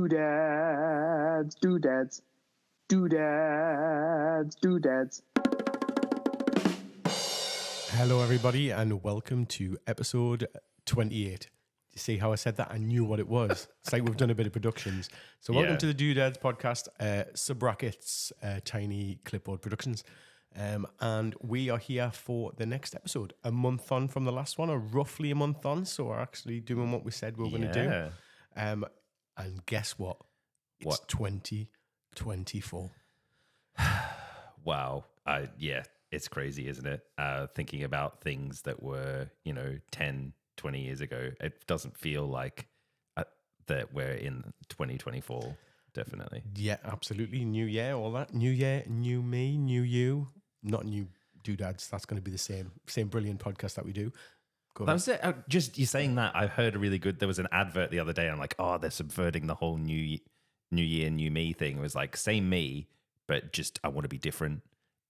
Doodads, doodads, doodads, doodads. Hello, everybody, and welcome to episode 28. You see how I said that? I knew what it was. It's like we've done a bit of productions. So welcome to the Doodads podcast, sub-brackets, Tiny Clipboard Productions. And we are here for the next episode, a month on from the last one, or roughly a month on. So we're actually doing what we said we were going to do. And guess what? It's 2024. Wow. It's crazy, isn't it? Thinking about things that were, 10, 20 years ago. It doesn't feel like that we're in 2024, definitely. Yeah, absolutely. New year, all that. New year, new me, new you. Not new doodads. That's going to be the same brilliant podcast that we do. That was it. Just you saying that, I heard a really good, there was an advert the other day. I'm like, oh, they're subverting the whole new year, new me thing. It was like, same me, but just I want to be different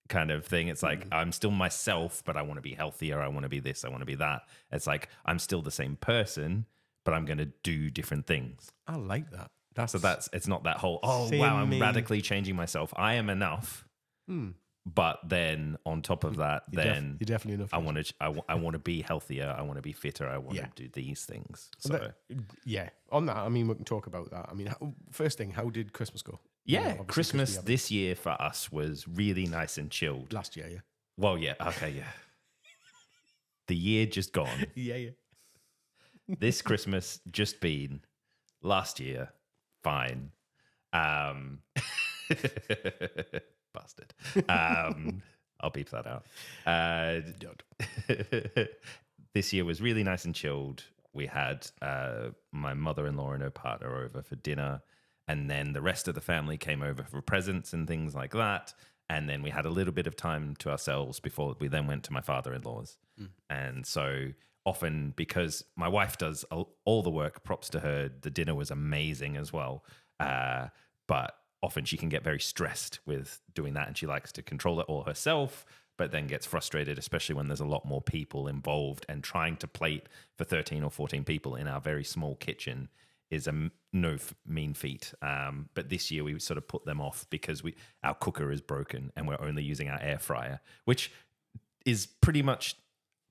kind of thing. It's like, I'm still myself, but I want to be healthier. I want to be this. I want to be that. It's like, I'm still the same person, but I'm going to do different things. I like that. It's not that whole, I'm radically changing myself. I am enough. But then on top of that, you're definitely enough. I want to be healthier. I want to be fitter. I want to do these things. So on that, I mean, we can talk about that. I mean, first thing, how did Christmas go? Yeah, Christmas this year for us was really nice and chilled. Last year, yeah. Well, yeah, okay, yeah. The year just gone. Yeah. This Christmas just been. Last year, fine. Bastard. I'll beep that out. This year was really nice and chilled. We had my mother-in-law and her partner over for dinner, and then the rest of the family came over for presents and things like that. And then we had a little bit of time to ourselves before we then went to my father-in-law's. And so often, because my wife does all the work, props to her, the dinner was amazing as well. But often she can get very stressed with doing that, and she likes to control it all herself, but then gets frustrated, especially when there's a lot more people involved, and trying to plate for 13 or 14 people in our very small kitchen is a mean feat. But this year we sort of put them off because our cooker is broken and we're only using our air fryer, which is pretty much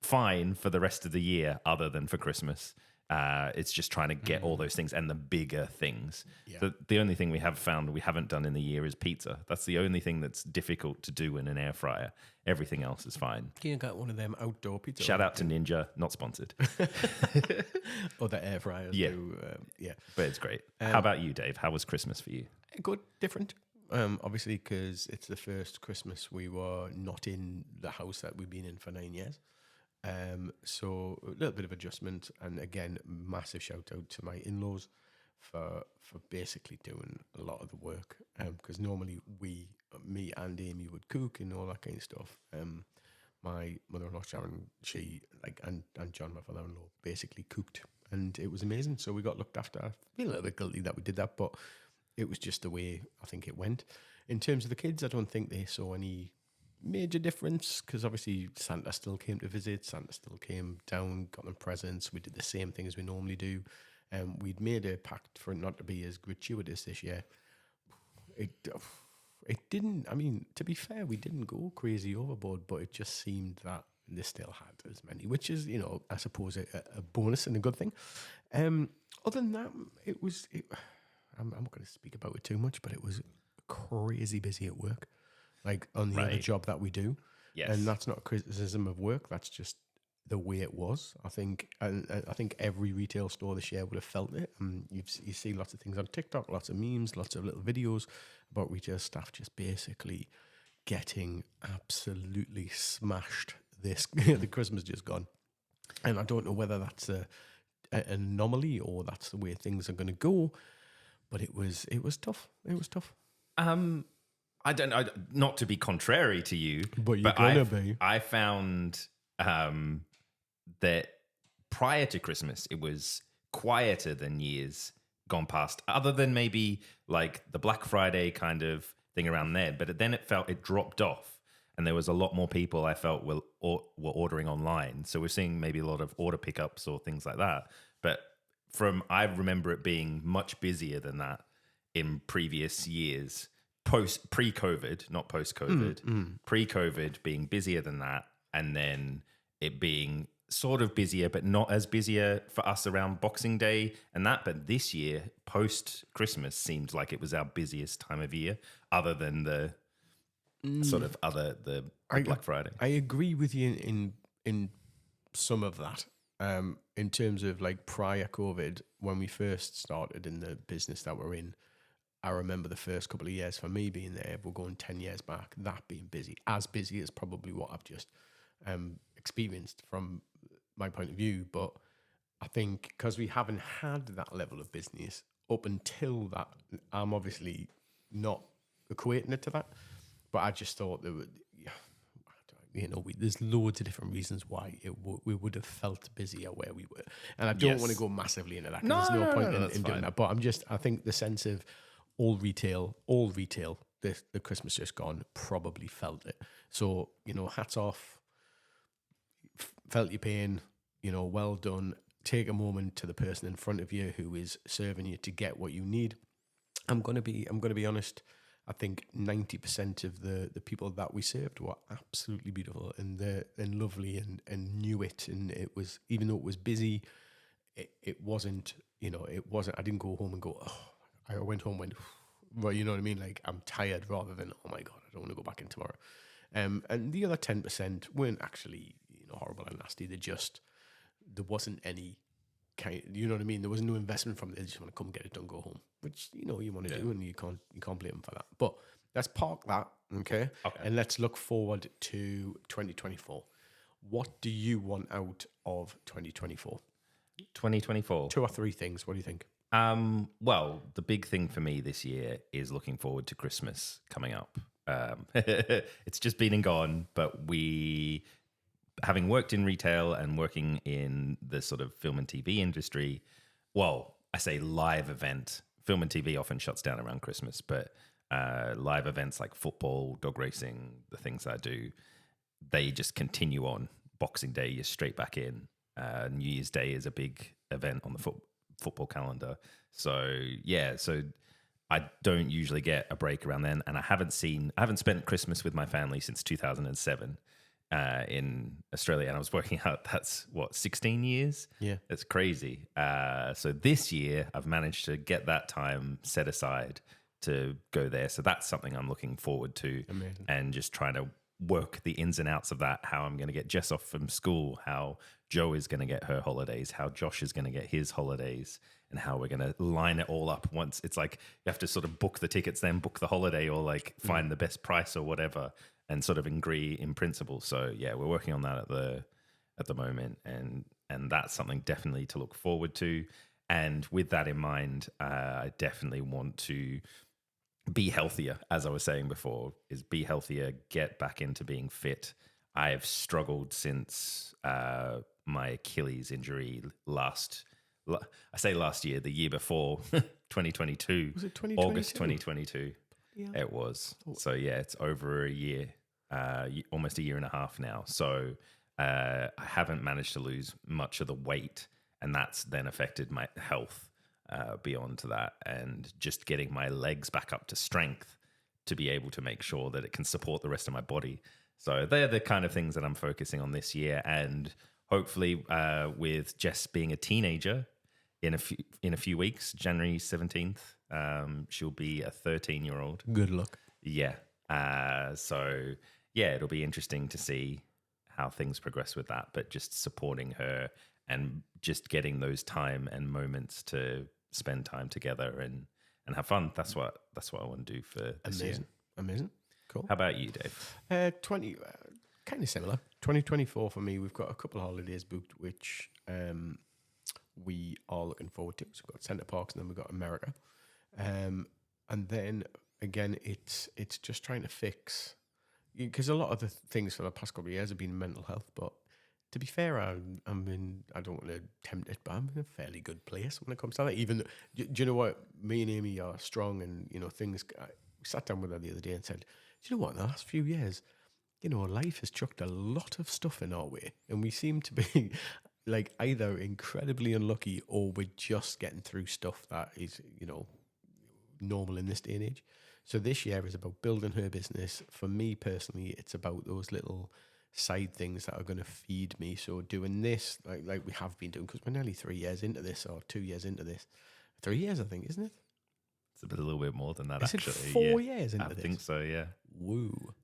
fine for the rest of the year other than for Christmas. It's just trying to get all those things and the bigger things. Yeah. The only thing we have found we haven't done in the year is pizza. That's the only thing that's difficult to do in an air fryer. Everything else is fine. You got one of them outdoor pizza. Shout out to Ninja, not sponsored. Other air fryers do. But it's great. How about you, Dave? How was Christmas for you? Good, different. Obviously, because it's the first Christmas we were not in the house that we've been in for 9 years. So a little bit of adjustment, and again, massive shout out to my in-laws for basically doing a lot of the work. Because normally me and Amy would cook and all that kind of stuff. My mother-in-law Sharon, and John, my father-in-law, basically cooked, and it was amazing. So we got looked after. I feel a little bit guilty that we did that, but it was just the way I think it went. In terms of the kids, I don't think they saw any major difference, because obviously Santa still came to visit. Santa still came down, got them presents. We did the same thing as we normally do. We'd made a pact for it not to be as gratuitous this year. It didn't, I mean, to be fair, we didn't go crazy overboard, but it just seemed that they still had as many, which is, I suppose a bonus and a good thing. Other than that, I'm not going to speak about it too much, but it was crazy busy at work. Like on the other job that we do. Yes. And that's not a criticism of work. That's just the way it was. I think every retail store this year would have felt it. You see lots of things on TikTok, lots of memes, lots of little videos about retail staff just basically getting absolutely smashed the Christmas just gone. And I don't know whether that's an anomaly or that's the way things are going to go, but it was tough. It was tough. I don't know, not to be contrary to you, but gonna be. I found that prior to Christmas, it was quieter than years gone past, other than maybe like the Black Friday kind of thing around there. But then it dropped off, and there was a lot more people I felt were ordering online. So we're seeing maybe a lot of order pickups or things like that. But I remember it being much busier than that. in previous years, pre-COVID, not post-COVID, pre-COVID being busier than that, and then it being sort of busier, but not as busier for us around Boxing Day and that. But this year, post-Christmas, seemed like it was our busiest time of year, other than the Black Friday. I agree with you in some of that. In terms of like prior COVID, when we first started in the business that we're in, I remember the first couple of years for me being there, we're going 10 years back, that being busy as probably what I've just experienced from my point of view. But I think because we haven't had that level of business up until that, I'm obviously not equating it to that, but I just thought there would, there's loads of different reasons why we would have felt busier where we were. And I don't want to go massively into that, 'cause there's no point in doing that. But I think the sense of all retail, the Christmas just gone probably felt it. So, hats off, felt your pain, well done. Take a moment to the person in front of you who is serving you to get what you need. I'm gonna be honest. I think 90% of the people that we served were absolutely beautiful and lovely and knew it. And it was, even though it was busy, it wasn't. I didn't go home and go, oh. I went home and went, well, you know what I mean? Like, I'm tired, rather than, oh my God, I don't want to go back in tomorrow. And the other 10% weren't actually, horrible and nasty. There wasn't any kind, you know what I mean? There was no investment from it. They just want to come get it done, go home, which, you want to do, and you can't blame them for that. But let's park that, okay? And let's look forward to 2024. What do you want out of 2024? 2024. 2 or 3 things. What do you think? Well, the big thing for me this year is looking forward to Christmas coming up. It's just been and gone, but having worked in retail and working in the sort of film and TV industry, well, I say live event. Film and TV often shuts down around Christmas, but live events like football, dog racing, the things I do, they just continue on. Boxing Day, you're straight back in. New Year's Day is a big event on the football calendar. So I don't usually get a break around then, and I haven't spent Christmas with my family since 2007 in Australia, and I was working out that's 16 years. Yeah, it's crazy. So this year I've managed to get that time set aside to go there, so that's something I'm looking forward to. Amazing. And just trying to work the ins and outs of that, how I'm going to get Jess off from school, how Joe is going to get her holidays, how Josh is going to get his holidays, and how we're going to line it all up. Once it's like you have to sort of book the tickets, then book the holiday, or like find the best price or whatever, and sort of agree in principle. So yeah, we're working on that at the moment, and that's something definitely to look forward to. And with that in mind, I definitely want to be healthier, as I was saying before, is be healthier, get back into being fit. I have struggled since my Achilles injury last year, the year before, 2022. Was it 2022? August 2022. Yeah. It was. So yeah, it's over a year, almost a year and a half now. So I haven't managed to lose much of the weight, and that's then affected my health. Beyond that, and just getting my legs back up to strength to be able to make sure that it can support the rest of my body. So they're the kind of things that I'm focusing on this year, and hopefully with Jess being a teenager in a few weeks, January 17th, she'll be a 13-year-old. Good luck. Yeah. So yeah, it'll be interesting to see how things progress with that, but just supporting her and just getting those time and moments to spend time together and have fun. That's what I want to do for this year. Amazing. Cool. How about you, Dave? Kind of similar. 2024 for me, we've got a couple of holidays booked, which we are looking forward to. So we've got Centre Parks, and then we've got America. And then again, it's just trying to fix, because a lot of the things for the past couple of years have been mental health, but to be fair, I don't want to tempt it, but I'm in a fairly good place when it comes to that. Even, do you know what? Me and Amy are strong, and, things, I sat down with her the other day and said, do you know what? In the last few years, life has chucked a lot of stuff in our way, and we seem to be like either incredibly unlucky, or we're just getting through stuff that is, normal in this day and age. So this year is about building her business. For me personally, it's about those little side things that are going to feed me. So doing this, like we have been doing, because we're nearly 3 years into this, or 2 years into this. 3 years, I think, isn't it? It's a little bit more than that, Is actually. it 4 years into I this? think so, yeah. Woo.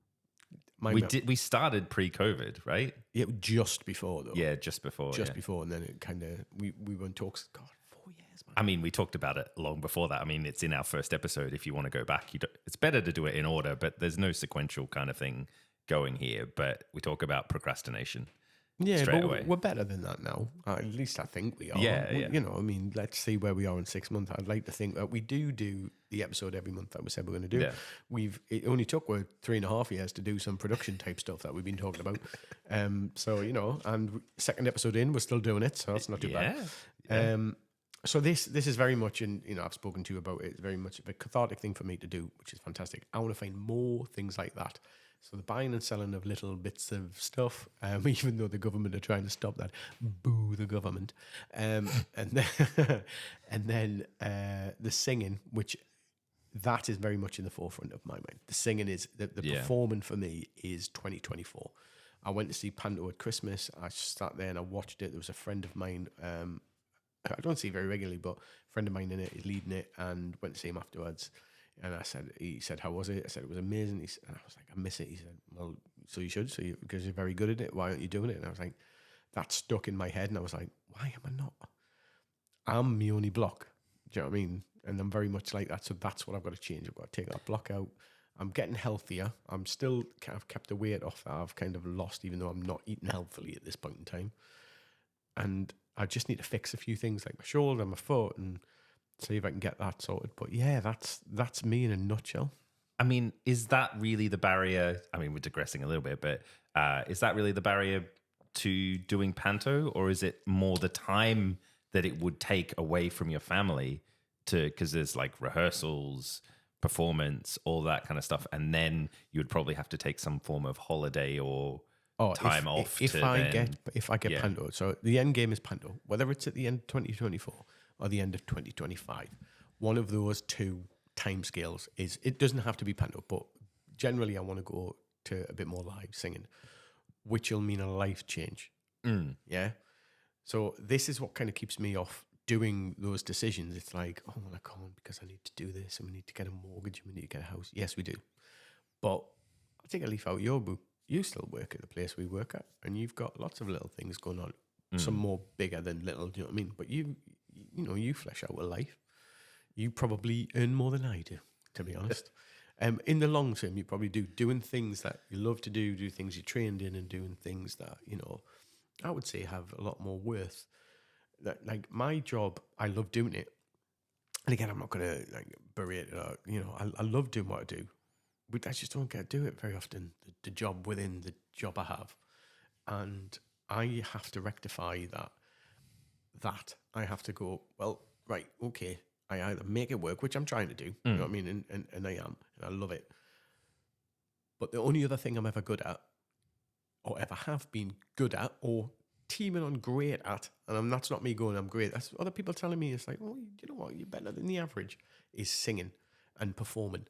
We started pre-COVID, right? Yeah, just before, though. Yeah, just before. Before, and then it kind of, we were in talks, God, 4 years, man. I mean, we talked about it long before that. I mean, it's in our first episode. If you want to go back, it's better to do it in order, but there's no sequential kind of thing going here. But we talk about procrastination. Yeah, straight but away. we're better than that now. At least I think we are. Yeah, yeah. You know, I mean, let's see where we are in 6 months. I'd like to think that we do the episode every month that we said we're going to do. Yeah. It only took 3.5 years to do some production type stuff that we've been talking about. So, you know, and second episode in, we're still doing it, so that's not too bad. Yeah. So this is very much, and you know, I've spoken to you about it. It's very much a cathartic thing for me to do, which is fantastic. I want to find more things like that. So the buying and selling of little bits of stuff, even though the government are trying to stop that, boo the government, and then the singing, which that is very much in the forefront of my mind. The singing is the performing for me is 2024. I went to see Panto at Christmas. I sat there and I watched it. There was a friend of mine. I don't see very regularly, but a friend of mine in it is leading it, and went to see him afterwards. And he said, how was it? I said, it was amazing. And I was like, I miss it. He said, well, so you should, because you're very good at it. Why aren't you doing it? And I was like, that stuck in my head. And I was like, why am I not? I'm my only block. Do you know what I mean? And I'm very much like that. So that's what I've got to change. I've got to take that block out. I'm getting healthier. I'm still kind of kept the weight off that I've kind of lost, even though I'm not eating healthily at this point in time. And I just need to fix a few things like my shoulder, my foot, and see if I can get that sorted. But yeah, that's me in a nutshell. I mean, is that really the barrier? I mean, we're digressing a little bit, but is that really the barrier to doing Panto, or is it more the time that it would take away from your family because there's like rehearsals, performance, all that kind of stuff, and then you would probably have to take some form of holiday or time off. If I get Panto, so the end game is Panto, whether it's at the end of 2024 or the end of 2025, one of those two timescales is, it doesn't have to be Panto, but generally I want to go to a bit more live singing, which will mean a life change. Yeah. So this is what kind of keeps me off doing those decisions. It's like, oh, well, I can't because I need to do this, and we need to get a mortgage, and we need to get a house. Yes, we do. But I'll take a leaf out of your book. You still work at the place we work at, and you've got lots of little things going on. Some more bigger than little, do you know what I mean? But you flesh out a life. You probably earn more than I do, to be honest. In the long term, you probably doing things that you love to do things you're trained in, and doing things that, you know, I would say have a lot more worth. That, like, my job, I love doing it. And again, I'm not going to like berate it or, you know, I love doing what I do. But I just don't get to do it very often, the job within the job I have. And I have to rectify that. I have to go, well, right, okay, I either make it work, which I'm trying to do, you know what I mean? And I am, and I love it. But the only other thing I'm ever good at, or ever have been good at, or teaming on great at, and that's not me going, I'm great, that's other people telling me, it's like, oh, you know what, you're better than the average, is singing and performing.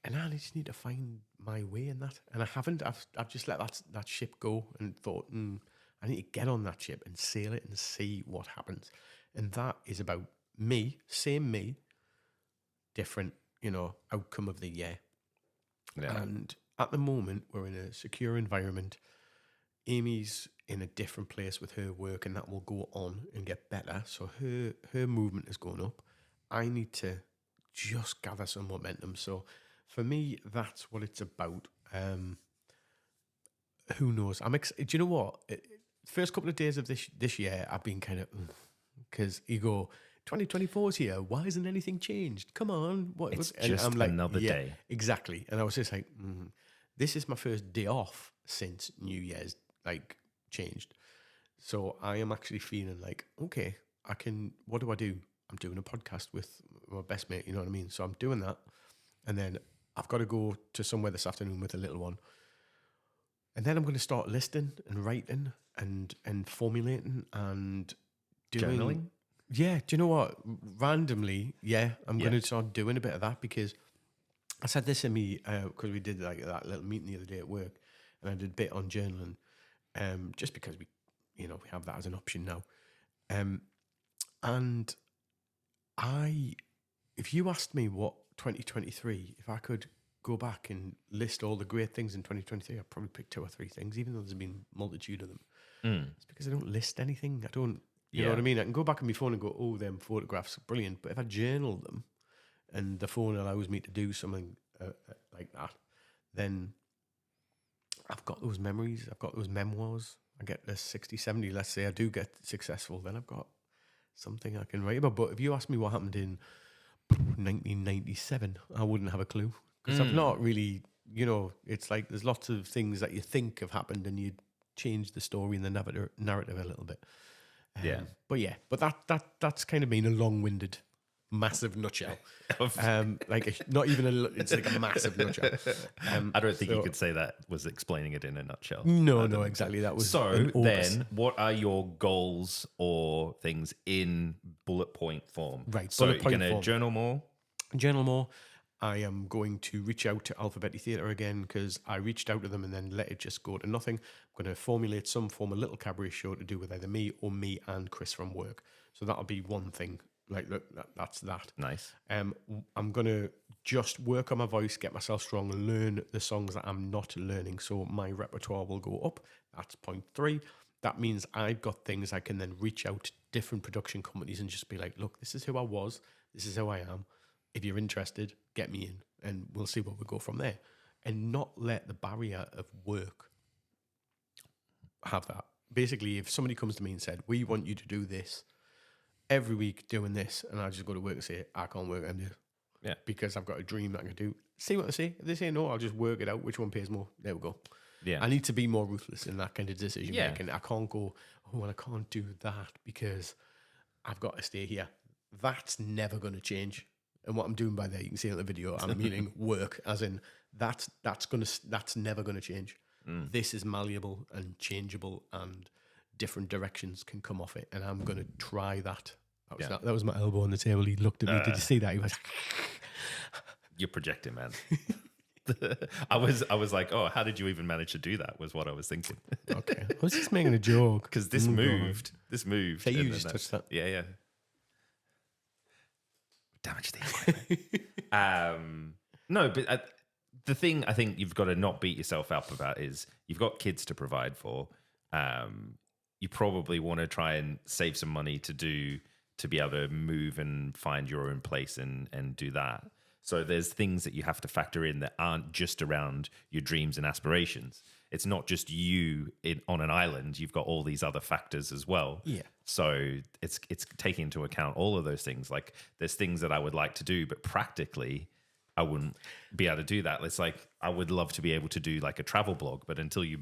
And I just need to find my way in that. And I haven't. I've just let that ship go and thought, I need to get on that ship and sail it and see what happens. And that is about me, same me, different, you know, outcome of the year. Yeah. And at the moment, we're in a secure environment. Amy's in a different place with her work, and that will go on and get better. So her movement is going up. I need to just gather some momentum. So for me, that's what it's about. Who knows? Do you know what? First couple of days of this year, I've been kind of, because you go, 2024 is here. Why hasn't anything changed? Come on. It's just I'm like, another day. Exactly. And I was just like, this is my first day off since New Year's changed. So I am actually feeling like, okay, what do I do? I'm doing a podcast with my best mate, you know what I mean? So I'm doing that. And then I've got to go to somewhere this afternoon with a little one. And then I'm going to start listing and writing and formulating and doing... Journaling? Yeah, do you know what? Randomly, yeah, I'm Yeah. going to start doing a bit of that because I said this in me because we did like that little meeting the other day at work, and I did a bit on journaling, just because we have that as an option now, and if you asked me what 2023, if I could go back and list all the great things in 2023, I'd probably pick 2 or 3 things, even though there's been multitude of them. It's because I don't list anything. I don't, you know Yeah. what I mean? I can go back on my phone and go, oh, them photographs are brilliant. But if I journal them and the phone allows me to do something like that, then I've got those memories. I've got those memoirs. I get the 60, 70. Let's say I do get successful, then I've got something I can write about. But if you ask me what happened in 1997, I wouldn't have a clue because I've not really, it's like there's lots of things that you think have happened and you change the story and the narrative a little bit. Yeah. But that's kind of been a long-winded, massive nutshell. Not even it's like a massive nutshell. I don't think you could say that was explaining it in a nutshell. No, exactly. That was So an opus. then, what are your goals or things in bullet point form? Right, So bullet you're point going to form. journal more? Journal more. I am going to reach out to Alphabet Theatre again because I reached out to them and then let it just go to nothing. I'm going to formulate some form of little cabaret show to do with either me or me and Chris from work. So that'll be one thing. Like that's that. Nice. I'm going to just work on my voice, get myself strong, learn the songs that I'm not learning. So my repertoire will go up. That's point 3. That means I've got things I can then reach out to different production companies and just be like, look, this is who I was. This is who I am. If you're interested, get me in and we'll see where we go from there. And not let the barrier of work have that. Basically, if somebody comes to me and said, we want you to do this every week doing this, and I just go to work and say, I can't work and do it. Yeah. Because I've got a dream that I can do. See what they say. If they say no, I'll just work it out. Which one pays more? There we go. Yeah. I need to be more ruthless in that kind of decision Yeah. making. I can't go, oh, well, I can't do that because I've got to stay here. That's never going to change. And what I'm doing by there, you can see in the video, I'm meaning work, as in that's never going to change. This is malleable and changeable, and different directions can come off it. And I'm going to try that. That was my elbow on the table. He looked at me. Did you see that? He was. You're projecting, man. I was like, oh, how did you even manage to do that? Was what I was thinking. Okay, I was just making a joke Because this moved. This moved. So you and just then touched that. Yeah. Damage the equipment. No, but the thing I think you've got to not beat yourself up about is you've got kids to provide for. You probably want to try and save some money to be able to move and find your own place and do that. So there's things that you have to factor in that aren't just around your dreams and aspirations. It's not just you on an island. You've got all these other factors as well. Yeah. So it's taking into account all of those things. Like there's things that I would like to do, but practically I wouldn't be able to do that. It's like I would love to be able to do like a travel blog, but until you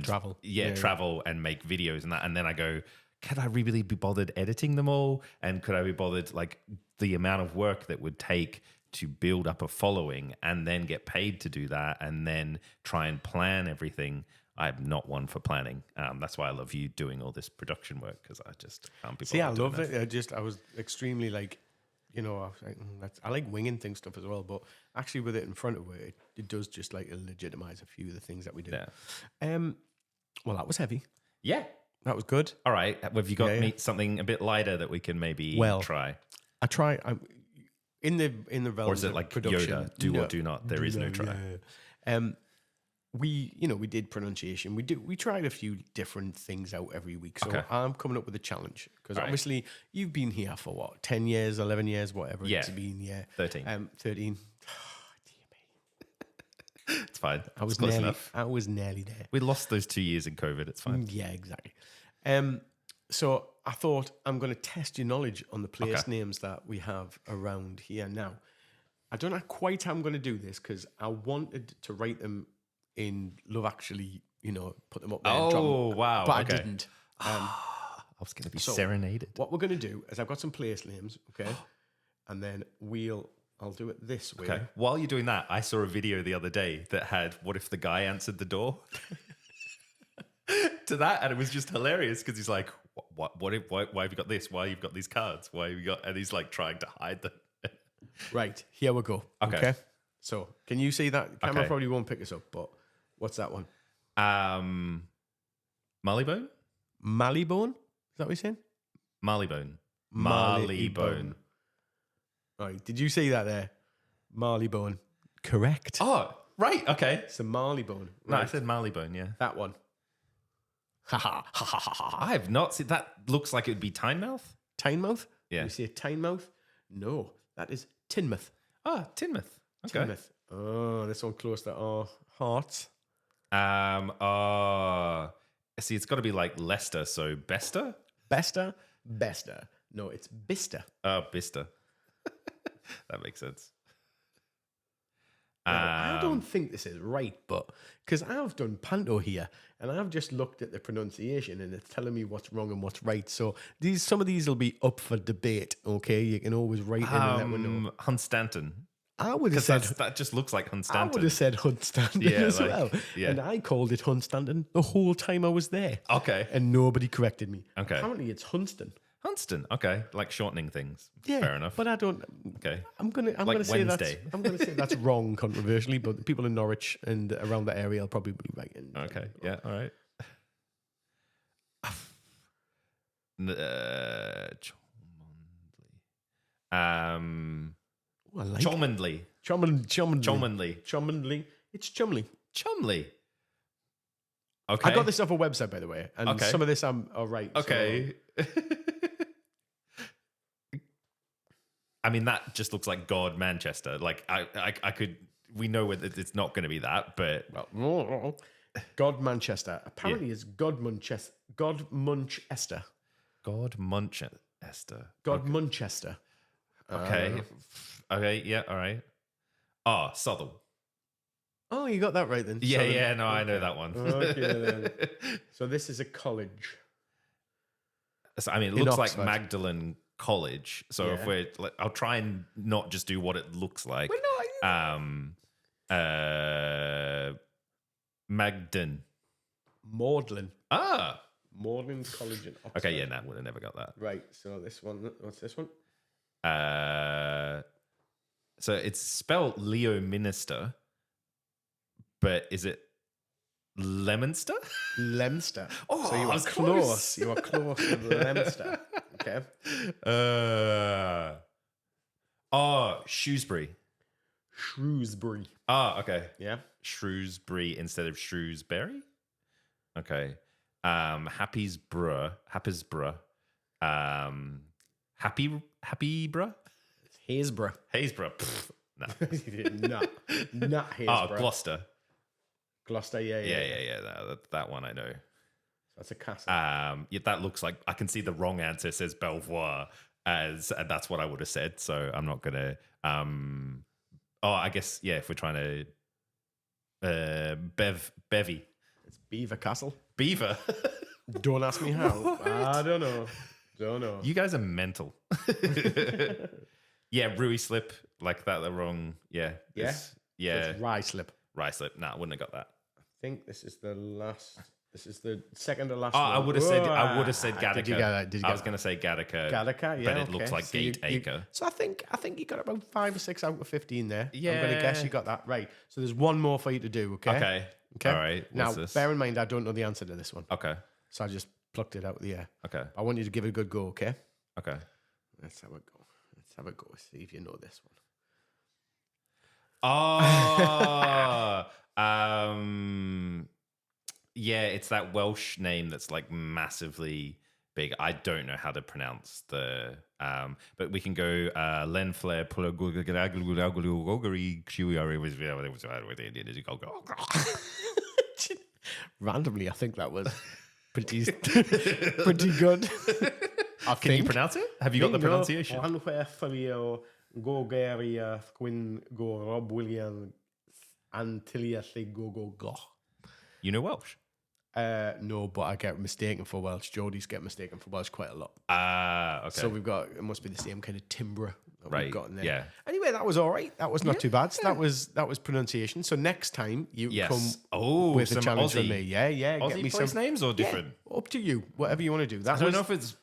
Travel. travel and make videos and that, and then I go, can I really be bothered editing them all? And could I be bothered like the amount of work that would take to build up a following and then get paid to do that and then try and plan everything? I'm not one for planning. That's why I love you doing all this production work, because I just can't be bothered. See, I doing love it. I was extremely like, I was like, I like winging things stuff as well, but actually with it in front of it, it does just like legitimize a few of the things that we do. Yeah. Well, that was heavy. Yeah. That was good. All right. Have you got something a bit lighter that we can maybe try? I try. In the realm, Or is it like production, Yoda? Do or do not. There is no try. Yeah. We did pronunciation. We tried a few different things out every week. So I'm coming up with a challenge because obviously you've been here for what, 10 years, 11 years, whatever it's been. Yeah. 13. 13. It's fine. I was close enough. I was nearly there. We lost those 2 years in COVID. It's fine. Yeah, exactly. So I thought I'm going to test your knowledge on the place names that we have around here. Now, I don't know quite how I'm going to do this because I wanted to write them in Love Actually, put them up there. and drop them, wow. But I didn't. I was going to be serenaded. What we're going to do is I've got some place names, okay? And then I'll do it this way. Okay. While you're doing that, I saw a video the other day that had what if the guy answered the door to that, and it was just hilarious because he's like, why have you got this? Why you've got these cards? Why have you got? And he's like trying to hide them. Right, here we go. Okay. So, can you see that? Camera Okay. probably won't pick us up, but what's that one? Marleybone? Marleybone? Is that what you're saying? Marleybone. Marleybone. Right, did you see that there? Marleybone. Correct. Oh, right. Okay. It's a Marleybone. No, I Right, said Marleybone, yeah. that one. Ha ha ha ha ha ha. I have not seen that. Looks like it would be Tynemouth. Tynemouth? Yeah. You see a Tynemouth? No, that is Tinmouth. Ah, Tinmouth. Okay. Tinmouth. Oh, this one close to our hearts. See, it's got to be like Leicester, so Bester? Bester? Bester. No, it's Bister. Oh, Bister. That makes sense. Now, I don't think this is right, but because I've done Panto here and I've just looked at the pronunciation and it's telling me what's wrong and what's right. So some of these will be up for debate. Okay, you can always write in and let me know. Hunstanton. I would have said That just looks like I Hunstanton. would have said Hunstanton Yeah, as like, well, yeah. and I called it Hunstanton the whole time I was there. Okay. And nobody corrected me. Okay. Apparently it's Hunston. Hunston. Okay. Like shortening things. Yeah, Fair enough. But I don't. Okay. I'm gonna Like say Wednesday. that's wrong controversially, but the people in Norwich and around that area will probably be right. Okay. Yeah. All right. I like Cholmondeley. Cholmondeley. It's Chumley. Chumley. Okay. I got this off a website, by the way, and Okay. some of this I'm all right. so- Okay. I mean, that just looks like God Manchester. Like I could. We know it's not going to be that, but well, God Manchester. Apparently, it's God Munchester. God Munchester. God Munchester. God Munchester. Okay. Okay. Yeah. All right. Oh, Southall. Oh, you got that right then. Yeah. Southern- Yeah. No, I know that one. Okay then. So this is a college. So, I mean, it In looks like Oxford. Magdalen College. So if Yeah. we're, like, I'll try and not just do what it looks like. Well, Magden. Magdalen. Ah. Magdalen College in Oxford. Okay. Yeah. No, would have never got that. Right. So this one. What's this one? So it's spelled Leo Minister, but is it Leominster? Leominster. Oh, so you I were was close. close. You were close with Leominster. Okay. Shrewsbury. Shrewsbury. Ah, okay. Yeah. Shrewsbury instead of Shrewsbury. Okay. Happysborough. Happyborough. Haysborough. Haysborough. Pfft, no. Not Haysborough. Oh, Gloucester. Gloucester. Yeah. Yeah. That one I know. That's a castle. Yeah, that looks like I can see the wrong answer says Belvoir and that's what I would have said. So I'm not gonna. I guess if we're trying to Bevy, It's Beaver Castle. Beaver. Don't ask me how. What? I don't know. You guys are mental. Yeah, Rui Slip like that. The wrong. Yeah. Yeah? Yeah. So it's Rye Slip. Rye Slip. Nah, I wouldn't have got that. I think this is the last. This is the second to last. Oh, one. I would have said Gattaca. Did you get that? Did you I get was going to say Gattaca. Gattaca, yeah. But it okay. looks like So Gate Acre. So I think you got about 5 or 6 out of 15 there. I'm Yeah. going to guess you got that right. So there's one more for you to do. Okay. Okay. Okay. All right. Now, What's this? bear in mind, I don't know the answer to this one, Okay. so I just plucked it out of the air. Okay. I want you to give it a good go. Okay. Okay. Let's have a go. See if you know this one. Oh, yeah, it's that Welsh name that's like massively big. I don't know how to pronounce the, but we can go Len Flair. Randomly, I think that was pretty good. Can you pronounce it? Have you got the pronunciation? Rob Williams Antilia go. You know Welsh? No, but I get mistaken for Welsh. Geordies get mistaken for Welsh quite a lot. Ah, okay. So we've got, it must be the same kind of timbre that Right, we've gotten there. yeah. Anyway, that was all right. That was not too bad. So that was pronunciation. So next time you Yes. come with a some challenge Aussie. from me. Yeah. Aussie Get me place some names or Yeah, different? up to you. Whatever you want to do. That I don't was know if it's.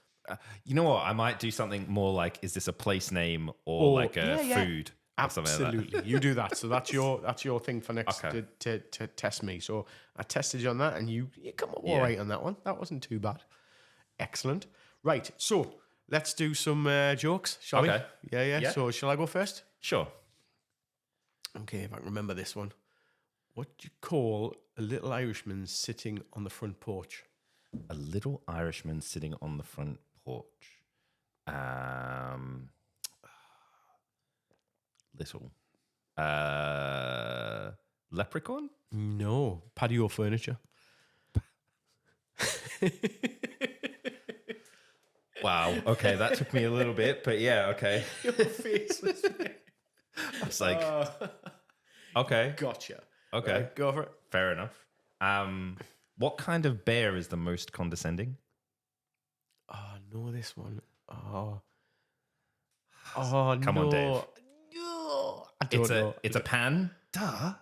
You know what? I might do something more like, is this a place name or like a food? Or something like that. absolutely. You do that. So that's your thing for next Okay. to test me. So I tested you on that, and you come up all right on that one. That wasn't too bad. Excellent. Right. So let's do some jokes, shall Okay. we? Yeah. Yeah. So shall I go first? Sure. Okay, if I can remember this one. What do you call a little Irishman sitting on the front porch? A little Irishman sitting on the front porch. Little. Leprechaun? No, patio furniture. Wow. Okay, that took me a little bit, but yeah, okay. Your face was I was like, okay, gotcha. okay, Right, go for it. fair enough. What kind of bear is the most condescending? Oh, no, this one. Oh, Come on, Dave. No. I don't know. It's a pan. Duh.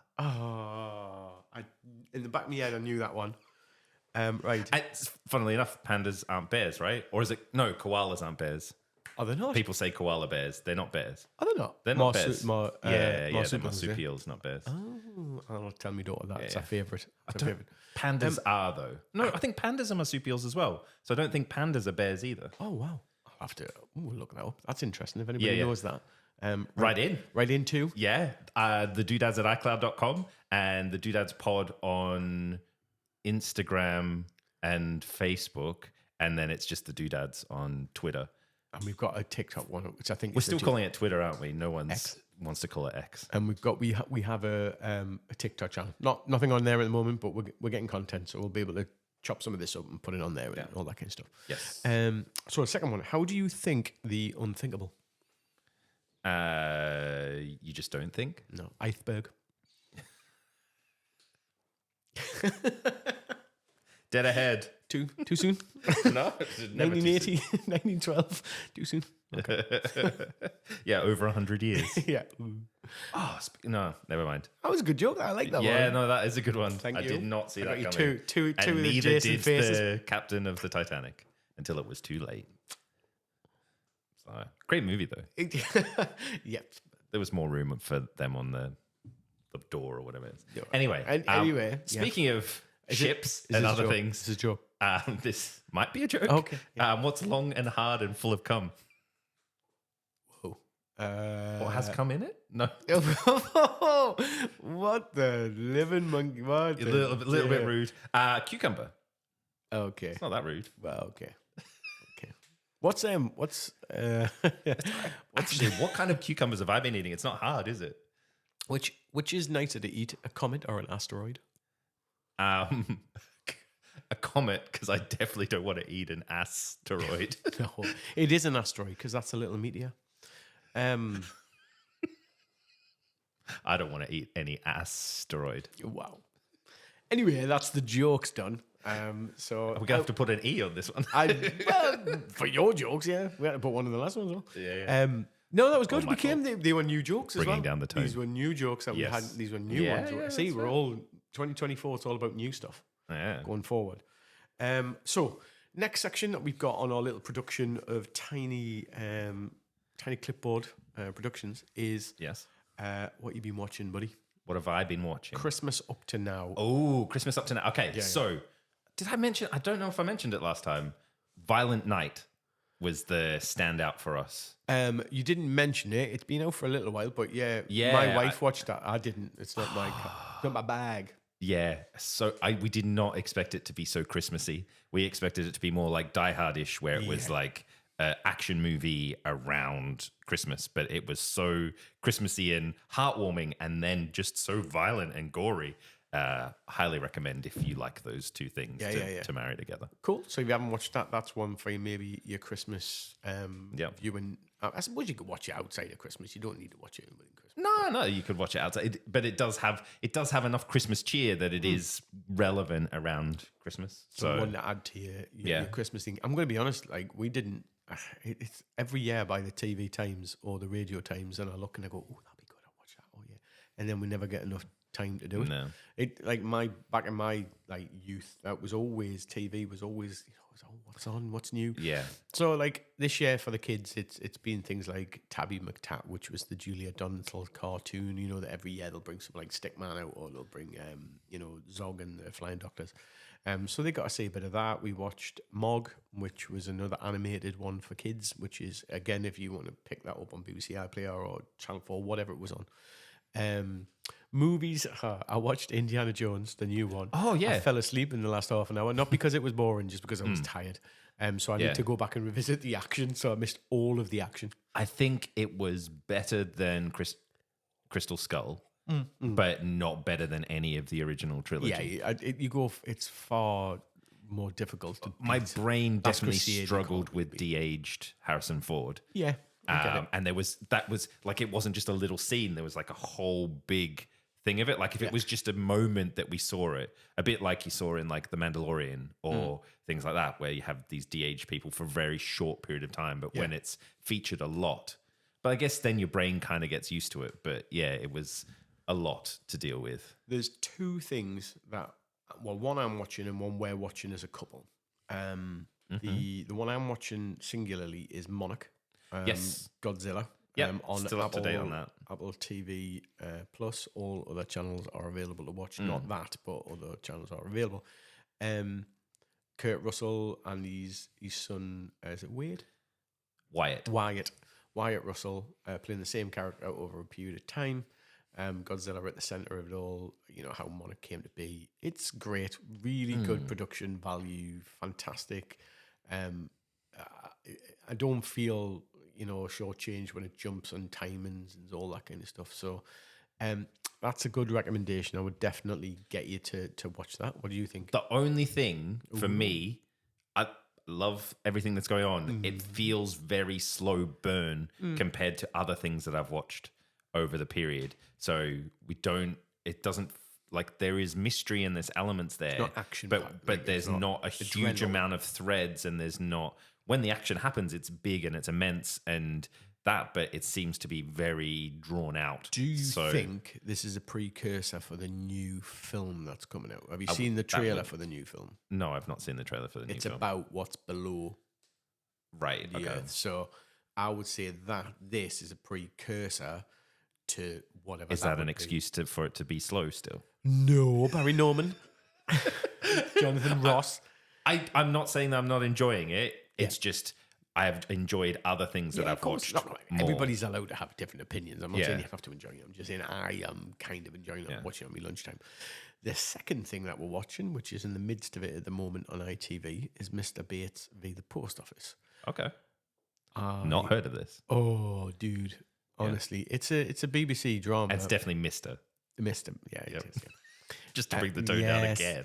In the back of my head, I knew that one. Right. Funnily enough, pandas aren't bears, right? Or is it? No, koalas aren't bears. Are they not? People say koala bears. They're not bears. Are they not? They're not bears. They're They're marsupials, marsupials, not bears. Oh, I'll tell me daughter that. It's Yeah. her favourite. It's her favourite. Pandas are though. No, I think pandas are marsupials as well. So I don't think pandas are bears either. Oh, wow. I'll have to look that up. That's interesting if anybody Yeah. knows that. Right in. Right in too. Yeah. The doodads at iCloud.com and the doodads pod on Instagram and Facebook. And then it's just the doodads on Twitter. And we've got a TikTok one, which I think We're is still calling it Twitter, aren't we? No one wants to call it X. And we have a TikTok channel. Nothing on there at the moment, but we're getting content, so we'll be able to chop some of this up and put it on there and all that kind of stuff. Yes. So the second one, how do you think the unthinkable? You just don't think? No, iceberg. Dead ahead. Too soon. No, it's never too 1980, 1912. Too soon. Yeah, over 100 years. Yeah. Oh, no, never mind. That was a good joke. I like that one. Yeah, no, that is a good one. Thank I you. did not see I that got coming. you two and of the neither Jason did faces. the captain of the Titanic until it was too late. So, great movie though. Yep. There was more room for them on the door or whatever it is. Yeah. Anyway, Anyway, speaking of ships Is and this a other joke? things, This is a joke. this might be a joke. Okay, What's long and hard and full of cum? Whoa. What has cum in it? No. What the living monkey? What? A little bit rude. Cucumber. Okay. It's not that rude. Well, okay. What's Actually, what kind of cucumbers have I been eating? It's not hard, is it? which is nicer to eat, a comet or an asteroid? A comet, because I definitely don't want to eat an asteroid. No, it is an asteroid because that's a little meteor. I don't want to eat any asteroid. Wow. Anyway, that's the jokes done. So We're gonna have to put an E on this one. for your jokes, yeah, we had to put one in the last one as well. Yeah. No, that was good. my They were new jokes as well. Bringing down the tone. These were new jokes that we Yes. had. These were new Yeah, ones. yeah, See, that's we're all 2024. It's all about new stuff Yeah. going forward. So next section that we've got on our little production of tiny clipboard productions is Yes. what you've been watching, buddy. What have I been watching? Christmas up to now. Oh, Christmas up to now. Okay, so did I mention? I don't know if I mentioned it last time. Violent Night was the standout for us. You didn't mention it. It's been out for a little while, but yeah, Yeah, my wife watched that. I didn't. It's not my not my bag. Yeah, so we did not expect it to be so Christmassy. We expected it to be more like Die Hard-ish, where it was like an action movie around Christmas, but it was so Christmassy and heartwarming, and then just so violent and gory. Highly recommend if you like those two things to marry together. Cool. So if you haven't watched that, that's one for maybe your Christmas viewing. I suppose you could watch it outside of Christmas. You don't need to watch it in Christmas. No, you could watch it outside, but it does have enough Christmas cheer that it is relevant around Christmas. So one to add to your Christmas thing. I'm going to be honest. Like we didn't. it's every year by the TV Times or the Radio Times, and I look and I go, oh, that'd be good. I'll watch that. Oh yeah, and then we never get enough time to do it. No. It like back in my like youth, that was always TV was always what's on, what's new. Yeah. So like this year for the kids, it's been things like Tabby McTat, which was the Julia Donaldson cartoon. You know that every year they'll bring something like Stickman out, or they'll bring Zog and the Flying Doctors. So they got to see a bit of that. We watched Mog, which was another animated one for kids, which is again if you want to pick that up on BBC iPlayer or Channel 4, whatever it was on. Movies, I watched Indiana Jones, the new one. Oh, yeah. I fell asleep in the last half an hour, not because it was boring, just because I was tired. So I need to go back and revisit the action. So I missed all of the action. I think it was better than Crystal Skull, but not better than any of the original trilogy. Yeah, it's far more difficult to My beat. brain That's definitely Chrissy struggled Aiden with de-aged Harrison Ford. Yeah, I get it. And that was like, it wasn't just a little scene. There was like a whole big thing of it. Like if it was just a moment that we saw it, a bit like you saw in like The Mandalorian or things like that, where you have these de-aged people for a very short period of time, but when it's featured a lot. But I guess then your brain kind of gets used to it. But yeah, it was a lot to deal with. There's two things that, well, one I'm watching and one we're watching as a couple. The one I'm watching singularly is Monarch. Yes. Godzilla. Yeah, on still up to date on that. Apple TV Plus. All other channels are available to watch. Not that, but other channels are available. Kurt Russell and his son, is it Wade? Wyatt Russell playing the same character over a period of time. Godzilla at the center of it all. You know how Monarch came to be. It's great, really good production value, fantastic. I don't feel shortchanged when it jumps on timings and all that kind of stuff. So that's a good recommendation. I would definitely get you to watch that. What do you think? The only thing for me, I love everything that's going on. It feels very slow burn compared to other things that I've watched over the period. So it doesn't, like, there is mystery and there's elements there. It's not action, but there's not a huge amount of threads, and there's not, when the action happens, it's big and it's immense and that, but it seems to be very drawn out. Do you think this is a precursor for the new film that's coming out? Have you seen the trailer for the new film? No, I've not seen the trailer for the new film. It's about what's below the Earth. So I would say that this is a precursor to whatever. Is that an excuse for it to be slow still? No, Barry Norman. Jonathan Ross. I'm not saying that I'm not enjoying it. It's just I have enjoyed other things that I've watched. More. Everybody's allowed to have different opinions. I'm not saying you have to enjoy it. I'm just saying I am kind of enjoying it. I'm watching it on my lunchtime. The second thing that we're watching, which is in the midst of it at the moment on ITV, is Mr. Bates v. the Post Office. Okay. Not heard of this. Oh, dude. Honestly, it's a BBC drama. It's definitely Mr. Yeah, it is. Just to bring the tone down again.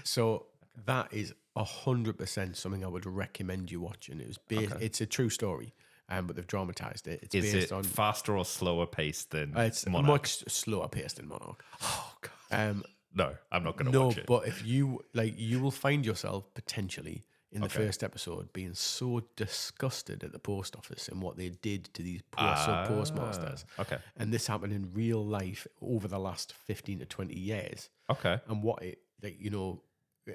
So that is 100% something I would recommend you watching. It was It's a true story, but they've dramatized it. It's based based on faster or slower paced than it's Monarch? much slower paced than Monarch. Oh god. No, I'm not going to watch it. But if you you will find yourself potentially in the first episode being so disgusted at the post office and what they did to these poor postmasters. Okay. And this happened in real life over the last 15 to 20 years. Okay. And what it,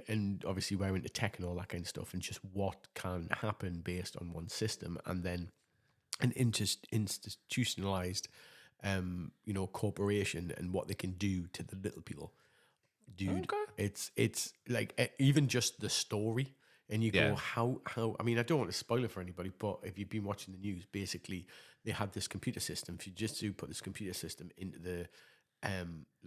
and obviously we're into tech and all that kind of stuff, and just what can happen based on one system, and then an institutionalized, corporation and what they can do to the little people. Dude, it's like even just the story. And you go, how? I mean, I don't want to spoil it for anybody, but if you've been watching the news, basically they had this computer system. If you just do put this computer system into the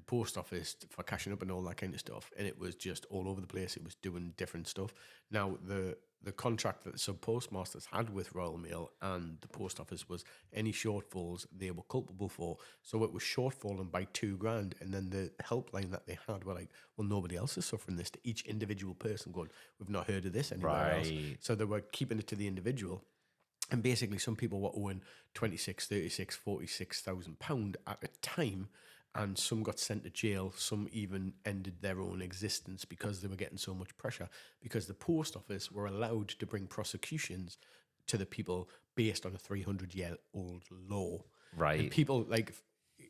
post office for cashing up and all that kind of stuff, and it was just all over the place. It was doing different stuff. Now the contract that some postmasters had with Royal Mail and the post office was any shortfalls they were culpable for. So it was shortfalling by $2,000, and then the helpline that they had were like, well, nobody else is suffering this. To each individual person going, we've not heard of this anywhere else. So they were keeping it to the individual. And basically some people were owing 26, 36, 46,000 pound at a time. and some got sent to jail. Some even ended their own existence because they were getting so much pressure. Because the post office were allowed to bring prosecutions to the people based on a 300-year-old law. Right. And people like,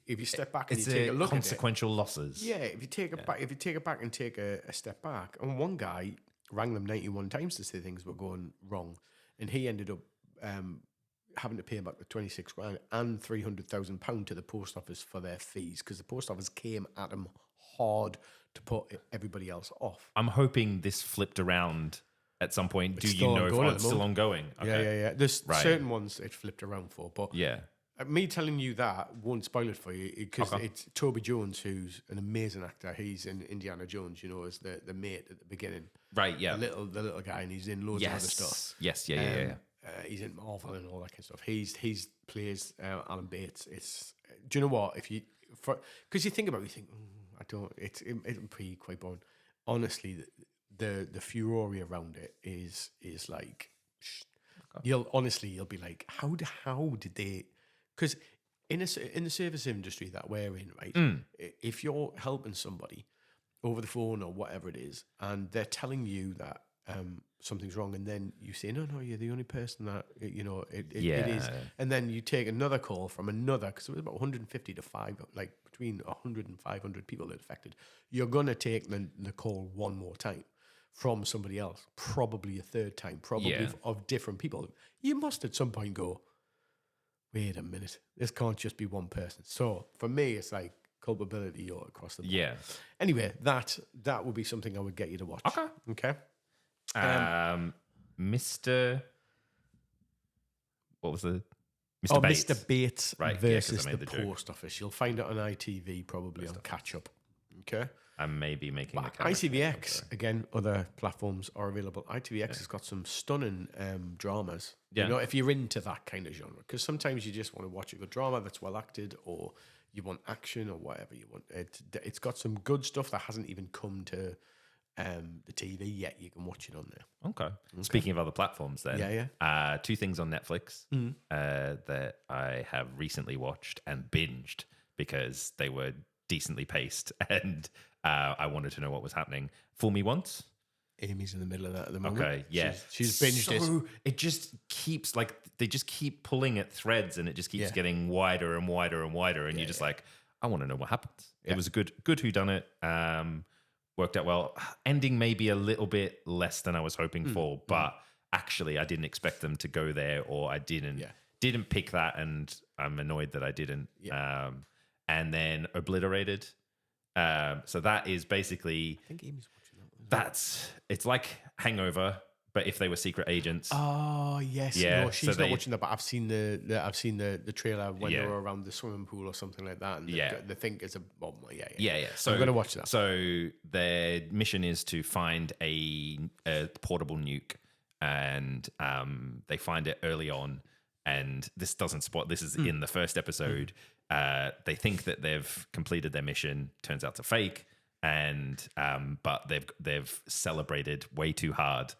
if you step back and It's you take a look consequential losses. at it, yeah, if you take it back, if you take it back and take a step back, and one guy rang them 91 times to say things were going wrong, and he ended up having to pay back the 26 grand and £300,000 to the post office for their fees because the post office came at him hard to put everybody else off. I'm hoping this flipped around at some point. It's Do you still know if ongoing at it's the still moment. ongoing? Okay. Yeah. There's Right. certain ones it flipped around for, but Yeah. me telling you that won't spoil it for you because Okay. it's Toby Jones, who's an amazing actor. He's in Indiana Jones, as the mate at the beginning. Right. Yeah. The little guy, and he's in loads of other stuff. Yes. Yeah. He's in Marvel and all that kind of stuff. He's plays Alan Bates. It's do you know what because you think about it, you think I don't. It'll be quite boring. Honestly, the furore around it is like you'll be like how did they? Because in the service industry that we're in, right? If you're helping somebody over the phone or whatever it is, and they're telling you that something's wrong, and then you say, no, you're the only person that it is, and then you take another call from another, because it was about 150 to 5, like between 100 and 500 people that affected. You're gonna take the call one more time from somebody else, probably a third time, probably of different people. You must at some point go, wait a minute, this can't just be one person. So for me, it's like culpability all across the board. Yeah. Anyway, that would be something I would get you to watch. Okay. Mr. What was the Mr. Bates? Mr. Bates Right, yeah, 'cause versus I made the the joke. Post Office. You'll find it on ITV, probably on Catch Up. Okay. I may be making the camera. ITVX, again, other platforms are available. ITVX has got some stunning dramas. Yeah. If you're into that kind of genre, because sometimes you just want to watch a good drama that's well acted, or you want action or whatever you want. It's got some good stuff that hasn't even come to the TV yet. You can watch it on there. Okay. Speaking of other platforms, then, Yeah. two things on Netflix that I have recently watched and binged because they were decently paced, and I wanted to know what was happening. Fool Me Once. Amy's in the middle of that at the moment. Okay, yeah. She's binged it. It just keeps, like, they just keep pulling at threads, and it just keeps getting wider and wider and wider, and you're just like, I want to know what happens. It was a good whodunit. Worked out well. Ending maybe a little bit less than I was hoping for, but actually I didn't expect them to go there, or I didn't pick that, and I'm annoyed that I didn't. And then Obliterated. So that is basically, I think Amy's watching that. It's like Hangover, but if they were secret agents. Oh yes, Yeah, no, she's so not watching that, but I've seen the trailer when they Yeah. were around the swimming pool or something like that, and they think it's a bomb. Yeah. So I'm gonna watch that. So their mission is to find a portable nuke, and they find it early on. And this doesn't spot. This is in the first episode. They think that they've completed their mission. Turns out to fake, and but they've celebrated way too hard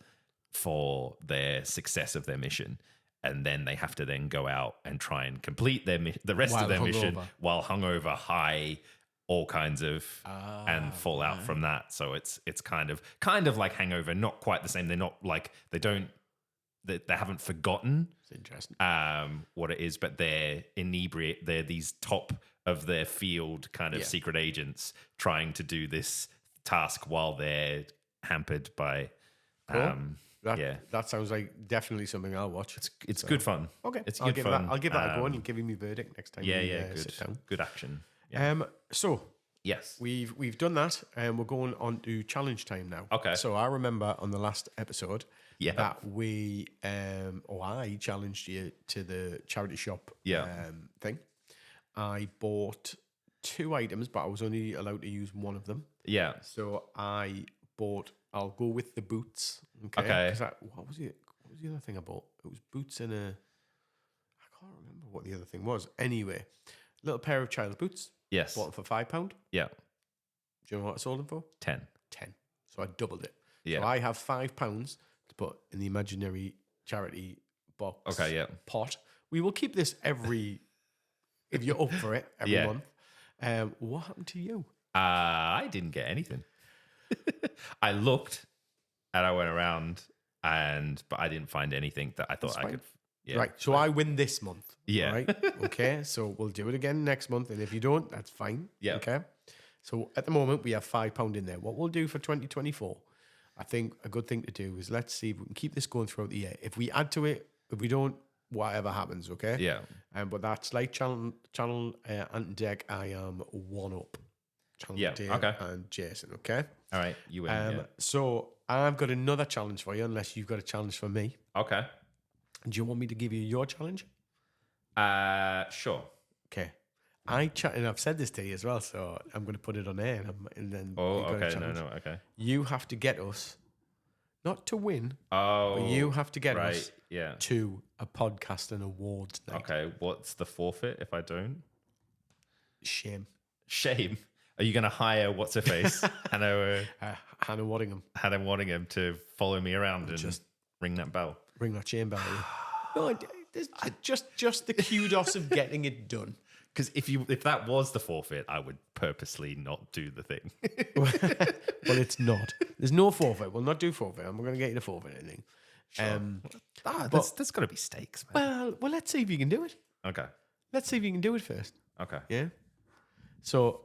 for their success of their mission, and then they have to then go out and try and complete the rest of their mission while hungover, high, all kinds of and fall out from that. So it's kind of like Hangover, not quite the same. They're not like they haven't forgotten Interesting. what it is, but they're inebriate. They're these top of their field kind of secret agents trying to do this task while they're hampered by. That sounds like definitely something I'll watch. It's good fun. Okay, it's I'll good give fun. I'll give that a go, and you give me verdict next time. Good. Sit down. Good action. Yeah. So Yes. we've done that, and we're going on to challenge time now. Okay. So I remember on the last episode Yeah. that we I challenged you to the charity shop thing. I bought 2 items, but I was only allowed to use one of them. Yeah. So I'll go with the boots. Okay. Okay. 'Cause what was the other thing I bought? It was boots and I can't remember what the other thing was. Anyway, little pair of child's boots. Yes. Bought them for £5. Yeah. Do you know what I sold them for? 10. 10. So I doubled it. Yeah. So I have £5 to put in the imaginary charity box. Okay, yeah. Pot. We will keep this if you're up for it, every Yeah. month. What happened to you? I didn't get anything. I looked and I went around but I didn't find anything that I thought That's I fine. could. Yeah. Right. So I win this month. Yeah. All right. Okay. So we'll do it again next month. And if you don't, that's fine. Yeah. Okay. So at the moment, we have £5 in there. What we'll do for 2024, I think a good thing to do is let's see if we can keep this going throughout the year. If we add to it, if we don't, whatever happens, okay? Yeah. But that slight channel Ant Deck, I am one up. Channel Yeah, Dave okay. and Jason, okay? All right. You win. So I've got another challenge for you, unless you've got a challenge for me. Okay. Do you want me to give you your challenge? Sure. Okay. And I've said this to you as well, so I'm going to put it on air, and then Oh, you've got a okay. challenge. No. Okay. You have to get us, not to win, Oh. but you have to get right. us Yeah. to a podcast and awards night. Okay. What's the forfeit if I don't? Shame. Shame. Are you going to hire what's her face? Hannah Hannah Waddingham, Waddingham to follow me around and just ring that bell? ring that shame bell. No, there's just the kudos of getting it done. Because if that was the forfeit, I would purposely not do the thing. Well, it's not. There's no forfeit. We'll not do forfeit. I'm not going to get you to forfeit anything. There's got to be stakes, man. Well, let's see if you can do it. Okay. Let's see if you can do it first. Okay. Yeah. So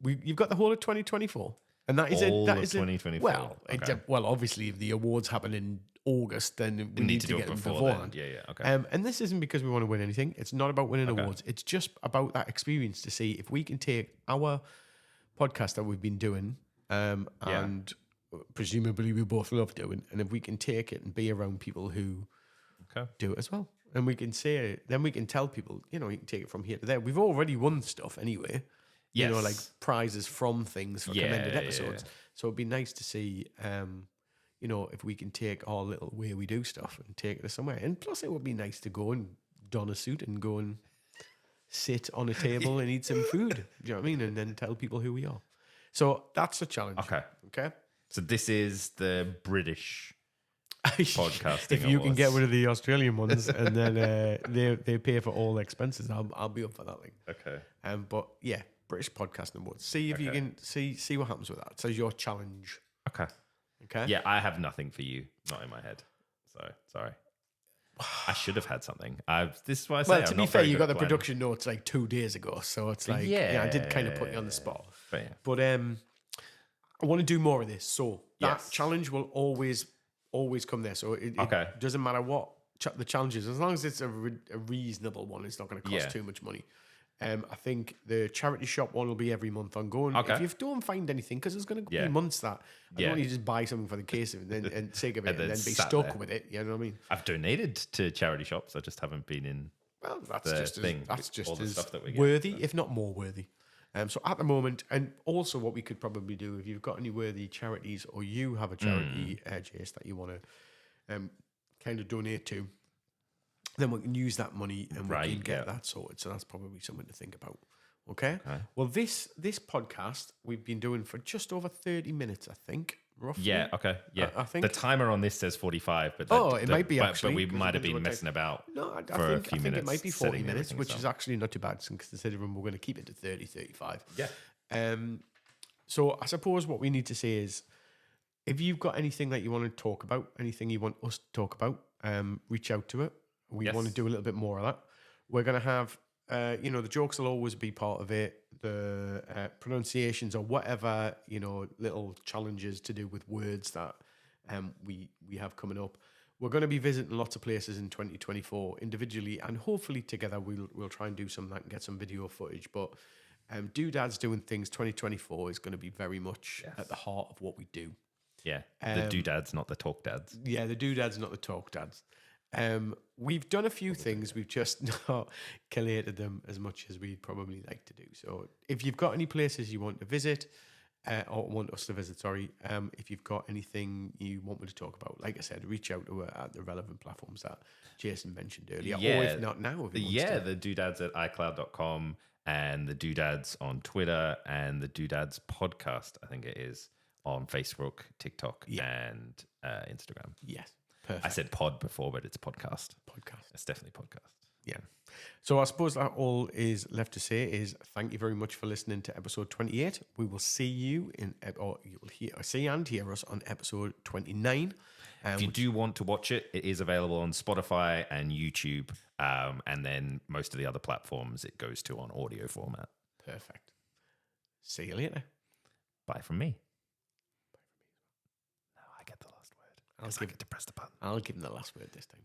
you've got the whole of 2024, and that is All that of is 2024. Well, Okay. well, obviously, if the awards happen in August, then we need to do get it them before beforehand. then. Yeah. Okay. And this isn't because we want to win anything. It's not about winning awards. It's just about that experience to see if we can take our podcast that we've been doing, and presumably we both love doing, and if we can take it and be around people who do it as well. And we can say, then we can tell people, you can take it from here to there. We've already won stuff anyway. Yes. Like prizes from things for commended episodes. Yeah. So it'd be nice to see, if we can take our little way we do stuff and take it to somewhere. And plus, it would be nice to go and don a suit and go and sit on a table and eat some food. Do you know what I mean? And then tell people who we are. So that's the challenge. Okay. So this is the British podcasting. If you can get awards. rid of the Australian ones and then they pay for all expenses, I'll be up for that thing. Okay. But yeah, British Podcasting Awards. See if you can see what happens with that. So your challenge. Okay. Okay. Yeah, I have nothing for you. Not in my head. So sorry. I should have had something. This is why I say. Well, to I'm be not fair, very you good got at the planning. production notes like 2 days ago, so it's like I did kind of put you on the spot. But yeah. But I want to do more of this. So that Yes. challenge will always come there. So it doesn't matter what the challenge is, as long as it's a reasonable one. It's not going to cost too much money. I think the charity shop one will be every month ongoing. Okay. If you don't find anything, because there's going to be months that I don't want you to just buy something for the case of it and sake of it and then be sat stuck there. with it. You know what I mean? I've donated to charity shops. I just haven't been in. Well, that's the just thing, that's just all the as stuff that we get, worthy, if not more worthy. So at the moment, and also what we could probably do, if you've got any worthy charities or you have a charity, Jace, that you want to kind of donate to, then we can use that money and we can get that sorted. So that's probably something to think about. Okay. Well, this podcast we've been doing for just over 30 minutes, I think, roughly. Yeah. Okay. Yeah. I think the timer on this says 45, but it might be actually. But we 'cause might have it been will messing about. No, I for a think few it minutes might be 40 setting minutes, everything which up. is actually not too bad considering we're going to keep it to 30, 35. Yeah. So I suppose what we need to say is, if you've got anything that you want to talk about, anything you want us to talk about, reach out to it. We want to do a little bit more of that. We're going to have, the jokes will always be part of it. The pronunciations or whatever, little challenges to do with words that we have coming up. We're going to be visiting lots of places in 2024 individually, and hopefully together we'll try and do some of that and get some video footage. But Doodads Doing Things 2024 is going to be very much at the heart of what we do. Yeah. The doodads, not the talk dads. Yeah, the Doodads, not the talk dads. We've done a few things. We've just not collated them as much as we'd probably like to do. So if you've got any places you want to visit, or want us to visit, if you've got anything you want me to talk about, like I said, reach out to at the relevant platforms that Jason mentioned earlier. Or if not now, if he wants to. The doodads at iCloud.com and the doodads on Twitter and the doodads podcast, I think it is, on Facebook, TikTok, and Instagram. Yes. Perfect. I said pod before, but it's podcast. Podcast. It's definitely podcast. Yeah. So I suppose that all is left to say is thank you very much for listening to episode 28. We will see you or you will see and hear us on episode 29. If you do want to watch it, it is available on Spotify and YouTube, and then most of the other platforms it goes to on audio format. Perfect. See you later. Bye from me. No, I get the last word. I get to press the button. I'll give him the last word this time.